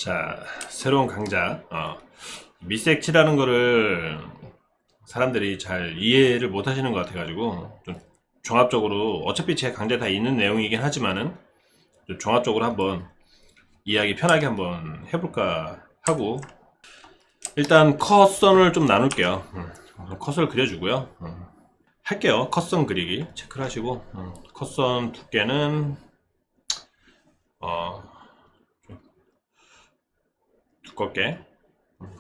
자, 새로운 강좌. 밑색 칠하는 거를 사람들이 잘 이해를 못 하시는 것 같아가지고, 좀 종합적으로, 어차피 제 강좌에 다 있는 내용이긴 하지만은, 좀 종합적으로 한번 이야기 편하게 한번 해볼까 하고, 일단 컷선을 좀 나눌게요. 컷을 그려주고요. 할게요. 컷선 그리기 체크를 하시고, 컷선 두께는, 두껍게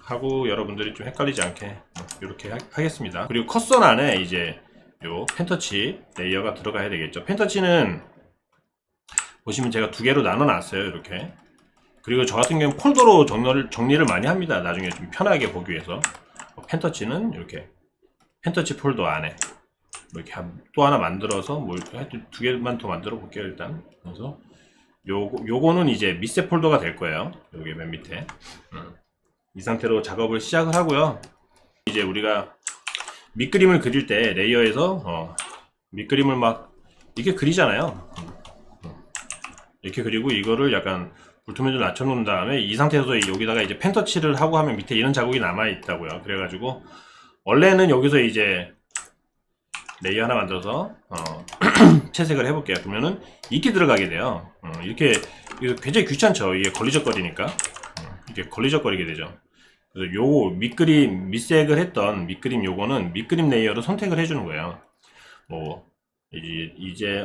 하고 여러분들이 좀 헷갈리지 않게 이렇게 하겠습니다. 그리고 컷선 안에 이제 요 펜터치 레이어가 들어가야 되겠죠. 펜터치는 보시면 제가 두 개로 나눠 놨어요. 이렇게. 그리고 저 같은 경우는 폴더로 정리를 많이 합니다. 나중에 좀 편하게 보기 위해서. 펜터치는 이렇게 펜터치 폴더 안에 이렇게 또 하나 만들어서 뭐 하여튼 두 개만 더 만들어 볼게요. 일단. 그래서 요거는 이제 밑세 폴더가 될 거예요. 여기 맨 밑에. 이 상태로 작업을 시작을 하고요. 이제 우리가 밑그림을 그릴 때 레이어에서 밑그림을 막 이렇게 그리잖아요. 이렇게 그리고 이거를 약간 불투명도 낮춰 놓은 다음에 이 상태에서 여기다가 이제 펜터치를 하고 하면 밑에 이런 자국이 남아 있다고요. 그래가지고 원래는 여기서 이제 레이어 하나 만들어서 채색을 해볼게요. 그러면은 이렇게 들어가게 돼요. 이렇게 이거 굉장히 귀찮죠. 이게 걸리적거리니까 이게 걸리적거리게 되죠. 그래서 요 밑색을 했던 밑그림 요거는 밑그림 레이어로 선택을 해주는 거예요. 뭐 이제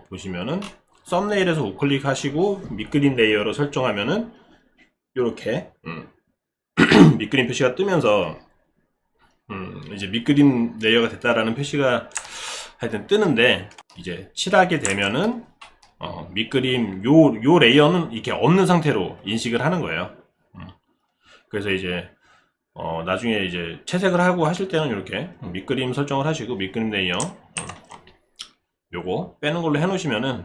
보시면은 썸네일에서 우클릭 하시고 밑그림 레이어로 설정하면은 요렇게 밑그림 표시가 뜨면서 이제 밑그림 레이어가 됐다라는 표시가 하여튼 뜨는데, 이제 칠하게 되면은 밑그림 요 레이어는 이렇게 없는 상태로 인식을 하는 거예요. 그래서 이제 나중에 이제 채색을 하고 하실 때는 이렇게 밑그림 설정을 하시고 밑그림 레이어 요거 빼는 걸로 해 놓으시면은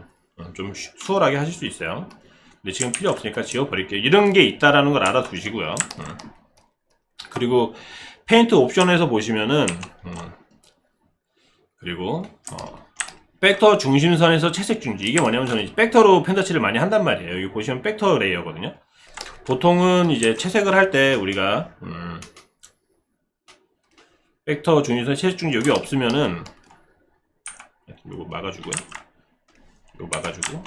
좀 수월하게 하실 수 있어요. 근데 지금 필요 없으니까 지워 버릴게요. 이런 게 있다라는 걸 알아두시고요. 그리고 페인트 옵션에서 보시면은 그리고 벡터 중심선에서 채색 중지, 이게 뭐냐면 저는 이제 벡터로 펜터치를 많이 한단 말이에요. 여기 보시면 벡터 레이어거든요. 보통은 이제 채색을 할 때 우리가 벡터 중심선 채색 중지 여기 없으면은 요거 막아주고요. 요거 막아주고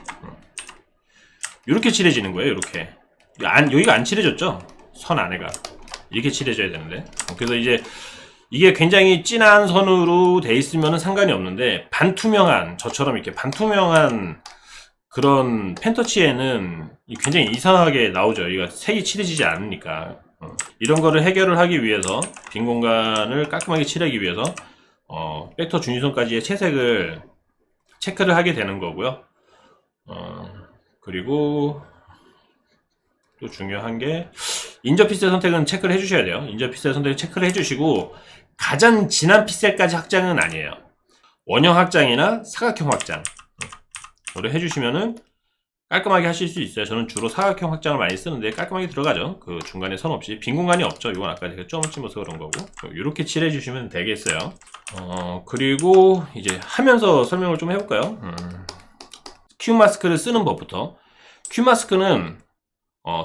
이렇게 칠해지는 거예요. 이렇게 여기가 안 칠해졌죠. 선 안에가 이렇게 칠해져야 되는데, 그래서 이제 이게 굉장히 진한 선으로 돼 있으면 상관이 없는데, 반투명한 저처럼 이렇게 반투명한 그런 펜터치에는 굉장히 이상하게 나오죠. 이거 색이 칠해지지 않으니까. 이런 거를 해결을 하기 위해서, 빈 공간을 깔끔하게 칠하기 위해서 벡터 중심선까지의 채색을 체크를 하게 되는 거고요. 그리고 또 중요한 게 인저 픽셀 선택은 체크를 해주셔야 돼요. 인저 픽셀 선택 체크를 해주시고, 가장 진한 픽셀까지 확장은 아니에요. 원형 확장이나 사각형 확장 를 해주시면은 깔끔하게 하실 수 있어요. 저는 주로 사각형 확장을 많이 쓰는데 깔끔하게 들어가죠. 그 중간에 선 없이 빈 공간이 없죠. 이건 아까 제가 점을 찍어서 그런 거고, 이렇게 칠해주시면 되겠어요. 그리고 이제 하면서 설명을 좀 해볼까요? 큐 마스크를 쓰는 법부터. 큐 마스크는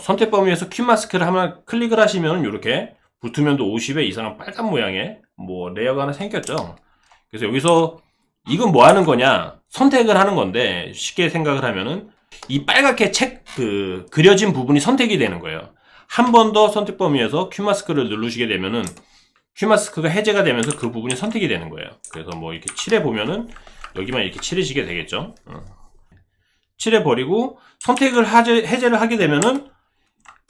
선택 범위에서 큐 마스크를 하나 클릭을 하시면 이렇게 불투명도 50에 이상한 빨간 모양의 뭐 레이어가 하나 생겼죠. 그래서 여기서 이건 뭐 하는 거냐, 선택을 하는 건데, 쉽게 생각을 하면은 이 빨갛게 그려진 부분이 선택이 되는 거예요. 한 번 더 선택 범위에서 큐 마스크를 누르시게 되면은 큐 마스크가 해제가 되면서 그 부분이 선택이 되는 거예요. 그래서 뭐 이렇게 칠해 보면은 여기만 이렇게 칠해지게 되겠죠. 칠해버리고 선택을 해제를 하게 되면은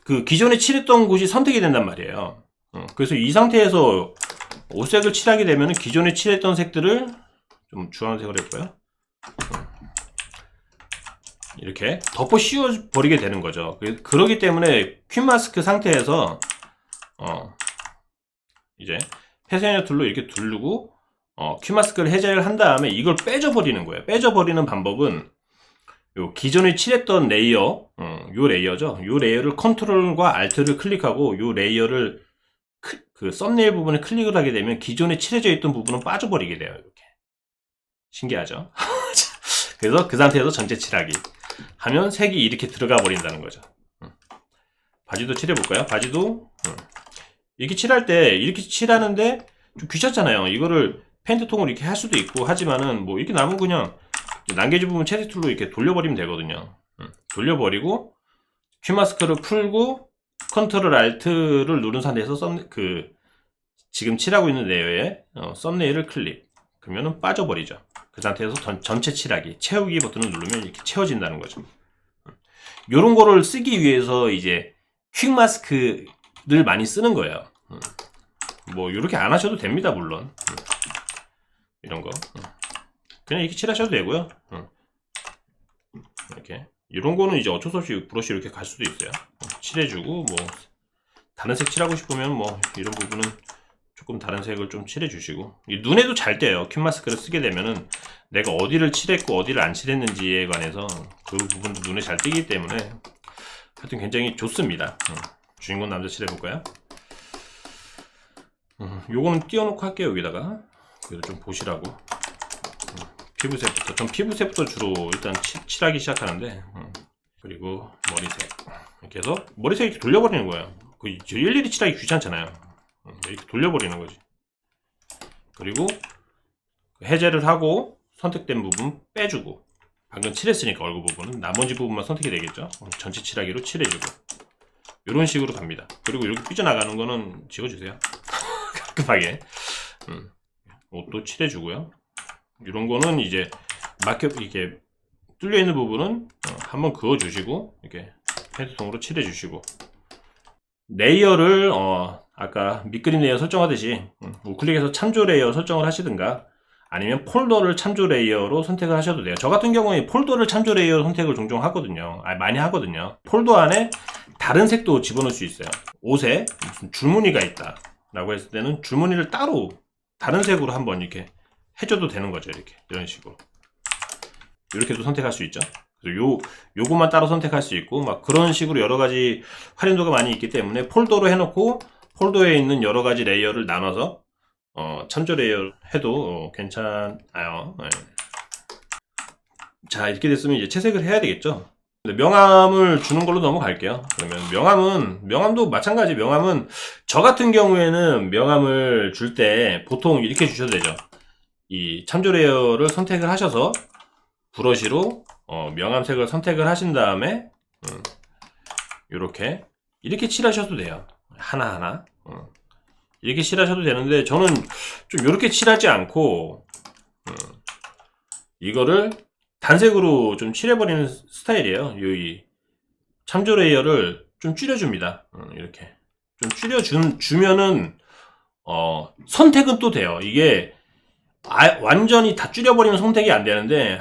그 기존에 칠했던 곳이 선택이 된단 말이에요. 그래서 이 상태에서 옷색을 칠하게 되면은 기존에 칠했던 색들을 좀 주황색으로 해볼까요? 이렇게 덮어 씌워 버리게 되는 거죠. 그러기 때문에 큐 마스크 상태에서 이제 패션의 툴로 이렇게 두르고 큐 마스크를 해제를 한 다음에 이걸 빼줘 버리는 거예요. 빼줘 버리는 방법은 요 기존에 칠했던 레이어, 요 레이어죠. 요 레이어를 컨트롤과 알트를 클릭하고 요 레이어를 그 썸네일 부분에 클릭을 하게 되면 기존에 칠해져 있던 부분은 빠져버리게 돼요. 이렇게 신기하죠? 그래서 그 상태에서 전체 칠하기 하면 색이 이렇게 들어가 버린다는 거죠. 바지도 칠해볼까요? 바지도 이렇게 칠할 때 이렇게 칠하는데 좀 귀찮잖아요. 이거를 페인트통으로 이렇게 할 수도 있고 하지만은 뭐 이렇게 남은 그냥 난개지 부분 채색 툴로 이렇게 돌려버리면 되거든요. 돌려버리고 큐 마스크를 풀고 컨트롤 알트를 누른 상태에서 지금 칠하고 있는 레이어에 썸네일을 클릭. 그러면은 빠져버리죠. 그 상태에서 전체 칠하기, 채우기 버튼을 누르면 이렇게 채워진다는 거죠. 요런 거를 쓰기 위해서 이제 퀵 마스크를 많이 쓰는 거예요. 뭐 요렇게 안 하셔도 됩니다, 물론. 이런 거 그냥 이렇게 칠하셔도 되고요. 이렇게 이런 거는 이제 어쩔 수 없이 브러쉬 이렇게 갈 수도 있어요. 칠해주고 뭐 다른 색 칠하고 싶으면 뭐 이런 부분은 조금 다른 색을 좀 칠해주시고, 눈에도 잘 띄어요. 큐 마스크를 쓰게 되면은 내가 어디를 칠했고 어디를 안 칠했는지에 관해서 그 부분도 눈에 잘 띄기 때문에 하여튼 굉장히 좋습니다. 주인공 남자 칠해볼까요? 요거는 띄워놓고 할게요. 여기다가 그래도 좀 보시라고. 피부색부터, 전 피부색부터 주로 일단 칠하기 시작하는데, 그리고 머리색 이렇게 해서 머리색 이렇게 돌려버리는 거예요. 일일이 칠하기 귀찮잖아요. 이렇게 돌려버리는 거지. 그리고 해제를 하고 선택된 부분 빼주고, 방금 칠했으니까 얼굴 부분은 나머지 부분만 선택이 되겠죠. 전체 칠하기로 칠해주고 이런 식으로 갑니다. 그리고 이렇게 삐져나가는 거는 지워주세요. 깔끔하게. 옷도 칠해주고요. 이런 거는 이제 이렇게 뚫려 있는 부분은 한번 그어 주시고 이렇게 페인트통으로 칠해 주시고, 레이어를 아까 밑그림 레이어 설정하듯이 우클릭해서 참조 레이어 설정을 하시든가 아니면 폴더를 참조 레이어로 선택을 하셔도 돼요. 저 같은 경우에 폴더를 참조 레이어 선택을 종종 하거든요. 많이 하거든요. 폴더 안에 다른 색도 집어넣을 수 있어요. 옷에 무슨 줄무늬가 있다 라고 했을 때는 줄무늬를 따로 다른 색으로 한번 이렇게 해줘도 되는 거죠. 이런 식으로 이렇게도 선택할 수 있죠. 그래서 요것만 따로 선택할 수 있고 막 그런 식으로 여러 가지 활용도가 많이 있기 때문에 폴더로 해놓고 폴더에 있는 여러 가지 레이어를 나눠서 참조 레이어 해도 괜찮아요. 네. 자, 이렇게 됐으면 이제 채색을 해야 되겠죠. 명암을 주는 걸로 넘어갈게요. 그러면 명암도 마찬가지. 명암은 저 같은 경우에는 명암을 줄 때 보통 이렇게 주셔도 되죠. 이 참조 레이어를 선택을 하셔서 브러쉬로 명암색을 선택을 하신 다음에 이렇게 칠하셔도 돼요. 하나하나 이렇게 칠하셔도 되는데 저는 좀 이렇게 칠하지 않고 이거를 단색으로 좀 칠해버리는 스타일이에요. 이 참조 레이어를 좀 줄여줍니다. 이렇게 좀 줄여주면은 선택은 또 돼요. 이게 완전히 다 줄여버리면 선택이 안 되는데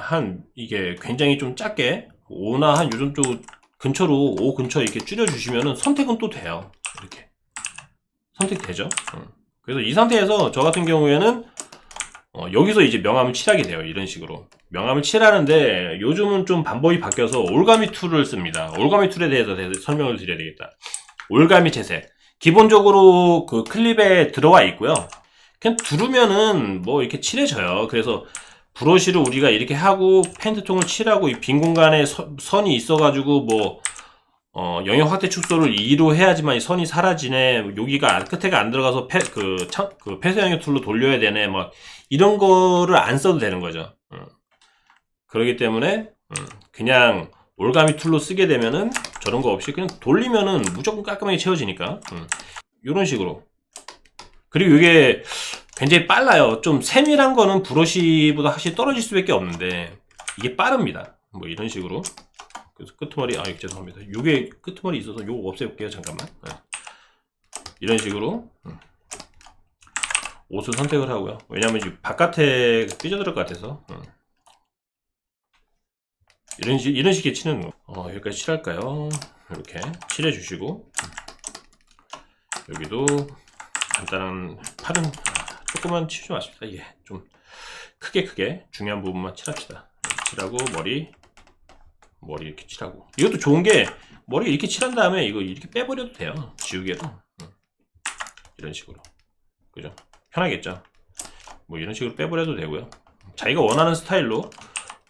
이게 굉장히 좀 작게 5나 한 요정도 근처로 5 근처 이렇게 줄여주시면은 선택은 또 돼요. 이렇게 선택되죠. 그래서 이 상태에서 저 같은 경우에는 여기서 이제 명암을 칠하게 돼요. 이런 식으로 명암을 칠하는데 요즘은 좀 방법이 바뀌어서 올가미 툴을 씁니다. 올가미 툴에 대해서 설명을 드려야 되겠다. 올가미 채색 기본적으로 그 클립에 들어와 있고요. 그냥 두르면은 뭐 이렇게 칠해져요. 그래서 브러쉬를 우리가 이렇게 하고 페인트통을 칠하고 이 빈 공간에 선이 있어가지고 뭐 영역 확대 축소를 2로 해야지만 이 선이 사라지네. 여기가 끝에가 안 들어가서 폐쇄 영역 툴로 돌려야 되네. 뭐 이런 거를 안 써도 되는 거죠. 그렇기 때문에 그냥 올가미 툴로 쓰게 되면은 저런 거 없이 그냥 돌리면은 무조건 깔끔하게 채워지니까 이런 식으로. 그리고 이게 굉장히 빨라요. 좀 세밀한 거는 브러쉬보다 확실히 떨어질 수밖에 없는데 이게 빠릅니다. 뭐 이런 식으로. 그래서 끄트머리 죄송합니다. 요게 끄트머리 있어서 요거 없애볼게요. 잠깐만. 이런 식으로 옷을 선택을 하고요. 왜냐면 이제 바깥에 삐져들을 것 같아서 이런 식의 치는 거. 여기까지 칠할까요? 이렇게 칠해 주시고 여기도 간단한 팔은 조금만 치지 마십시다. 이게 좀 크게 중요한 부분만 칠합시다. 칠하고 머리 이렇게 칠하고, 이것도 좋은 게 머리 이렇게 칠한 다음에 이거 이렇게 빼버려도 돼요. 지우개로. 이런 식으로. 그죠? 편하겠죠? 뭐 이런 식으로 빼버려도 되고요. 자기가 원하는 스타일로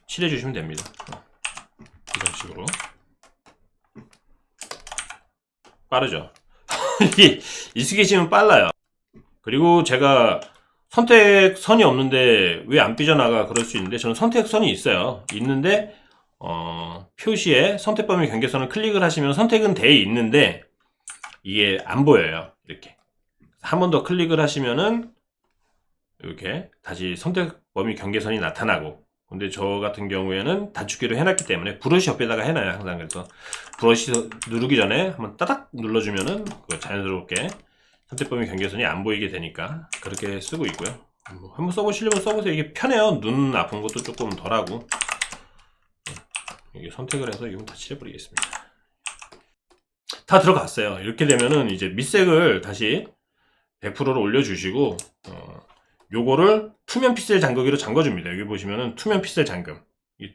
칠해 주시면 됩니다. 이런 식으로. 빠르죠. 이게 익숙해지면 빨라요. 그리고 제가 선택선이 없는데 왜 안 삐져나가 그럴 수 있는데, 저는 선택선이 있어요. 있는데 표시에 선택 범위 경계선을 클릭을 하시면 선택은 돼 있는데 이게 안 보여요. 이렇게 한 번 더 클릭을 하시면은 이렇게 다시 선택 범위 경계선이 나타나고, 근데 저 같은 경우에는 단축키로 해놨기 때문에 브러쉬 옆에다가 해놔요 항상. 그래서 브러쉬 누르기 전에 한번 따닥 눌러주면은 자연스럽게 선택 범위 경계선이 안 보이게 되니까 그렇게 쓰고 있고요. 한번 써보시려면 써보세요. 이게 편해요. 눈 아픈 것도 조금 덜하고. 이게 선택을 해서 이건 다 칠해버리겠습니다. 다 들어갔어요. 이렇게 되면은 이제 밑색을 다시 100%로 올려주시고, 요거를 투면 픽셀 잠그기로 잠궈줍니다. 여기 보시면은 투면 픽셀 잠금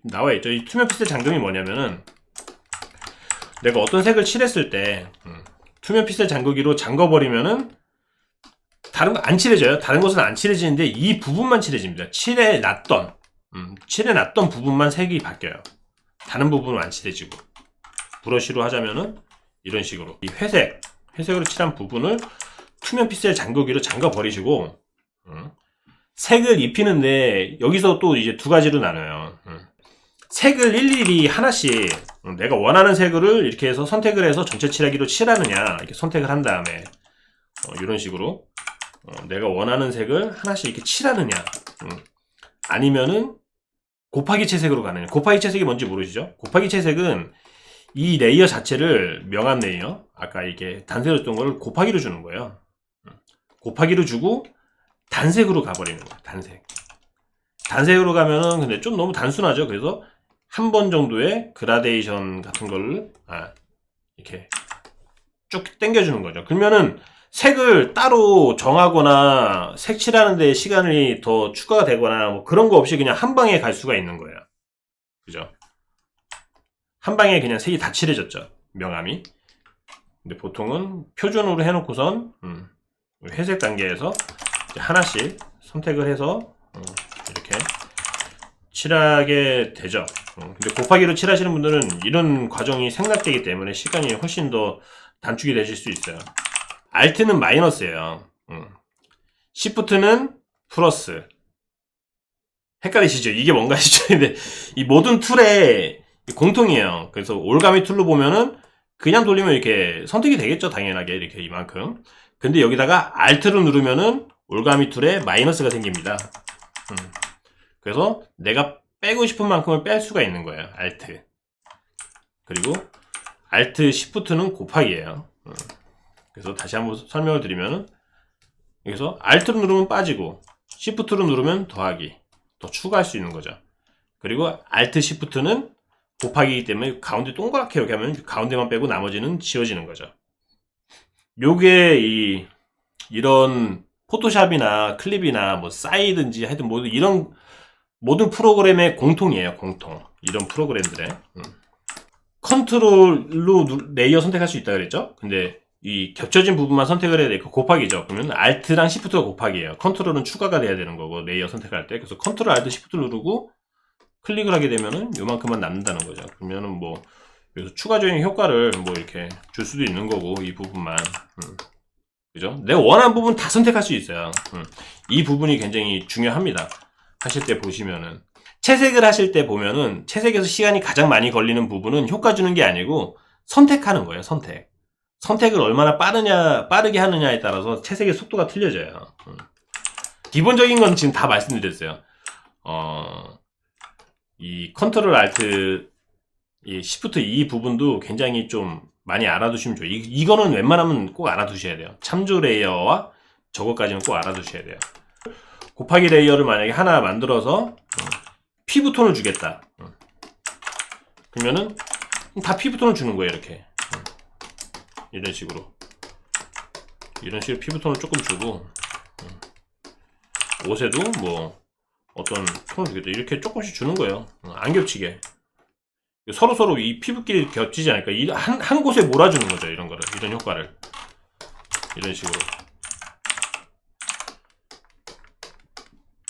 나와있죠. 이 투면 픽셀 잠금이 뭐냐면은, 내가 어떤 색을 칠했을 때 투면 픽셀 잠그기로 잠궈버리면은 다른 거 안 칠해져요. 다른 것은 안 칠해지는데 이 부분만 칠해집니다. 칠해놨던 부분만 색이 바뀌어요. 다른 부분은 안 칠해지고. 브러쉬로 하자면은 이런 식으로 이 회색으로 칠한 부분을 투면 픽셀 잠그기로 잠궈 버리시고, 색을 입히는데 여기서 또 이제 두 가지로 나눠요. 색을 일일이 하나씩 내가 원하는 색을 이렇게 해서 선택을 해서 전체 칠하기로 칠하느냐, 이렇게 선택을 한 다음에 이런 식으로 내가 원하는 색을 하나씩 이렇게 칠하느냐, 아니면은 곱하기 채색으로 가느냐. 곱하기 채색이 뭔지 모르시죠? 곱하기 채색은 이 레이어 자체를, 명암 레이어, 아까 이게 단색으로 줬던 거를 곱하기로 주는 거예요. 곱하기로 주고 단색으로 가버리는 거예요. 단색으로 가면은 근데 좀 너무 단순하죠. 그래서 한 번 정도의 그라데이션 같은 거를 이렇게 쭉 당겨주는 거죠. 그러면은 색을 따로 정하거나 색칠하는데 시간이 더 추가가 되거나 뭐 그런 거 없이 그냥 한 방에 갈 수가 있는 거예요. 그죠? 한 방에 그냥 색이 다 칠해졌죠. 명암이. 근데 보통은 표준으로 해놓고선 회색 단계에서 하나씩 선택을 해서 이렇게 칠하게 되죠. 근데 곱하기로 칠하시는 분들은 이런 과정이 생략되기 때문에 시간이 훨씬 더 단축이 되실 수 있어요. Alt는 마이너스예요. Shift는 플러스. 헷갈리시죠? 이게 뭔가 싶죠? 근데 이 모든 툴의 공통이에요. 그래서 올가미 툴로 보면은 그냥 돌리면 이렇게 선택이 되겠죠. 당연하게 이렇게 이만큼. 근데 여기다가 Alt를 누르면은 올가미 툴에 마이너스가 생깁니다. 그래서 내가 빼고 싶은 만큼을 뺄 수가 있는 거예요. Alt. 그리고 Alt Shift는 곱하기예요. 그래서 다시 한번 설명을 드리면은, 여기서 Alt로 누르면 빠지고 Shift로 누르면 더하기, 더 추가할 수 있는 거죠. 그리고 Alt Shift는 곱하기이기 때문에 가운데 동그랗게 이렇게 하면 가운데만 빼고 나머지는 지워지는 거죠. 요게 이런 포토샵이나 클립이나 뭐 싸이든지 하여튼 모든 프로그램의 공통이에요. 공통. 이런 프로그램들의 컨트롤로 레이어 선택할 수 있다 그랬죠. 근데 이 겹쳐진 부분만 선택을 해야 되니까 곱하기죠. 그러면 Alt랑 Shift가 곱하기예요. 컨트롤은 추가가 돼야 되는 거고, 레이어 선택할 때. 그래서 컨트롤 Alt Shift 누르고 클릭을 하게 되면은 요만큼만 남는다는 거죠. 그러면은 뭐 여기서 추가적인 효과를 뭐 이렇게 줄 수도 있는 거고, 이 부분만. 그죠? 내가 원하는 부분 다 선택할 수 있어요. 이 부분이 굉장히 중요합니다. 하실 때 보시면은. 채색을 하실 때 보면은 채색에서 시간이 가장 많이 걸리는 부분은 효과 주는 게 아니고 선택하는 거예요. 선택을 얼마나 빠르게 하느냐에 따라서 채색의 속도가 틀려져요. 기본적인 건 지금 다 말씀드렸어요. 이 컨트롤 알트, 이 시프트 E 부분도 굉장히 좀 많이 알아두시면 좋아요. 이거는 웬만하면 꼭 알아두셔야 돼요. 참조 레이어와 저거까지는 꼭 알아두셔야 돼요. 곱하기 레이어를 만약에 하나 만들어서 피부톤을 주겠다. 그러면은 다 피부톤을 주는 거예요. 이런 식으로 피부톤을 조금 주고, 옷에도 뭐 어떤 톤을 주겠다. 이렇게 조금씩 주는 거예요. 안 겹치게. 서로 이 피부끼리 겹치지 않을까. 한 곳에 몰아주는 거죠. 이런 효과를. 이런 식으로.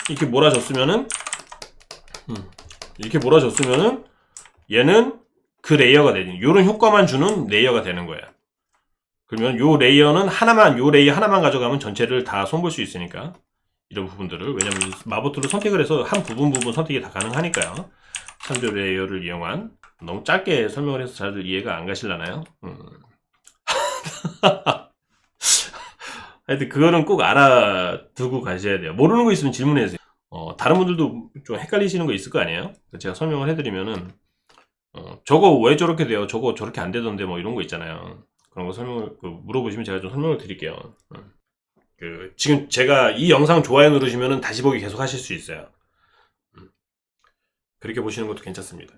이렇게 몰아줬으면은, 얘는 그 레이어가 되는, 요런 효과만 주는 레이어가 되는 거예요. 그러면 요 레이어는 하나만, 요 레이어 하나만 가져가면 전체를 다 손볼 수 있으니까 이런 부분들을, 왜냐면 마법툴을 선택을 해서 한 부분 선택이 다 가능하니까요. 참조 레이어를 이용한, 너무 짧게 설명을 해서 잘 이해가 안 가실라나요? 하여튼 그거는 꼭 알아두고 가셔야 돼요. 모르는 거 있으면 질문해 주세요. 다른 분들도 좀 헷갈리시는 거 있을 거 아니에요? 제가 설명을 해드리면은 저거 왜 저렇게 돼요? 저거 저렇게 안 되던데 뭐 이런 거 있잖아요. 그런 거 설명을 물어보시면 제가 좀 설명을 드릴게요. 지금 제가 이 영상 좋아요 누르시면은 다시 보기 계속 하실 수 있어요. 그렇게 보시는 것도 괜찮습니다.